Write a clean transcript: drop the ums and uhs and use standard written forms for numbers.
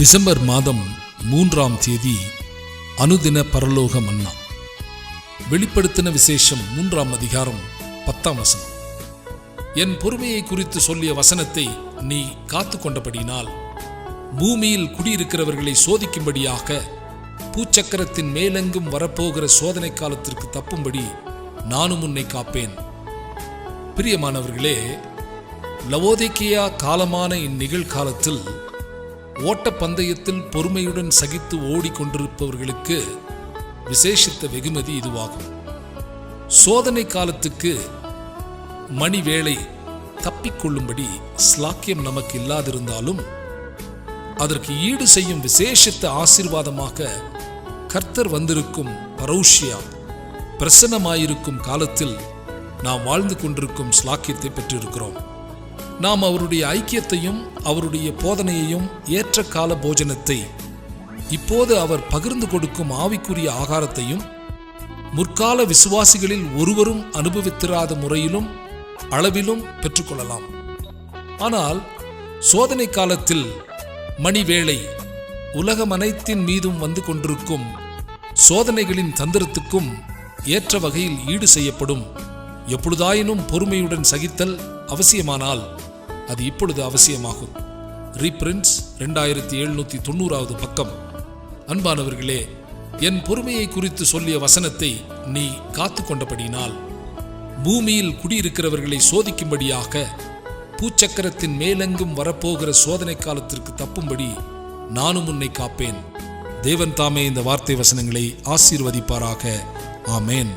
December மாதம் 3ஆம் தேதி அனுதின பரலோக மன்னா. வெளிப்படுத்தின விசேஷம் 3ஆம் அதிகாரம் 10ஆம் வசனம். என் பொறுமையை குறித்து சொல்லிய வசனத்தை நீ காத்து கொண்டபடினால் பூமியில் குடியிருக்கிறவர்களை சோதிக்கும்படியாக பூச்சக்கரத்தின் மேலெங்கும் வரப்போகிற சோதனை காலத்திற்கு தப்பும்படி நானும் உன்னை காப்பேன். பிரியமானவர்களே, லவோதிக்கேயா காலமான இந்நிகழ்காலத்தில் ஓட்டப்பந்தயத்தில் பொறுமையுடன் சகித்து ஓடிக்கொண்டிருப்பவர்களுக்கு விசேஷித்த வெகுமதி இதுவாகும். சோதனை காலத்துக்கு மணி வேளை தப்பிக்கொள்ளும்படி ஸ்லாக்கியம் நமக்கு இல்லாதிருந்தாலும் அதற்கு ஈடு செய்யும் விசேஷித்த ஆசீர்வாதமாக கர்த்தர் வந்திருக்கும் பரௌஷியா பிரசன்னமாயிருக்கும் காலத்தில் நாம் வாழ்ந்து கொண்டிருக்கும் ஸ்லாக்கியத்தை பெற்றிருக்கிறோம். நாம் அவருடைய ஐக்கியத்தையும் அவருடைய போதனையையும் ஏற்ற கால போஜனத்தை, இப்போது அவர் பகிர்ந்து கொடுக்கும் ஆவிக்குரிய ஆகாரத்தையும் முற்கால விசுவாசிகளில் ஒருவரும் அனுபவித்திராத முறையிலும் அளவிலும் பெற்றுக்கொள்ளலாம். ஆனால் சோதனை காலத்தில் மணி வேளை உலகம் அனைத்தின் மீதும் வந்து கொண்டிருக்கும் சோதனைகளின் தந்திரத்துக்கும் ஏற்ற வகையில் ஈடு செய்யப்படும். எப்பொழுதாயினும் பொறுமையுடன் சகித்தல் அவசியமானால் அது இப்பொழுது அவசியமாகும். ரீப்ரின்ஸ் 2790 பக்கம். அன்பானவர்களே, என் பொறுமையை குறித்து சொல்லிய வசனத்தை நீ காத்து கொண்டபடினால் பூமியில் குடியிருக்கிறவர்களை சோதிக்கும்படியாக பூச்சக்கரத்தின் மேலெங்கும் வரப்போகிற சோதனை காலத்திற்கு தப்பும்படி நானும் உன்னை காப்பேன். தேவன் தாமே இந்த வார்த்தை வசனங்களை ஆசீர்வதிப்பாராக. ஆமேன்.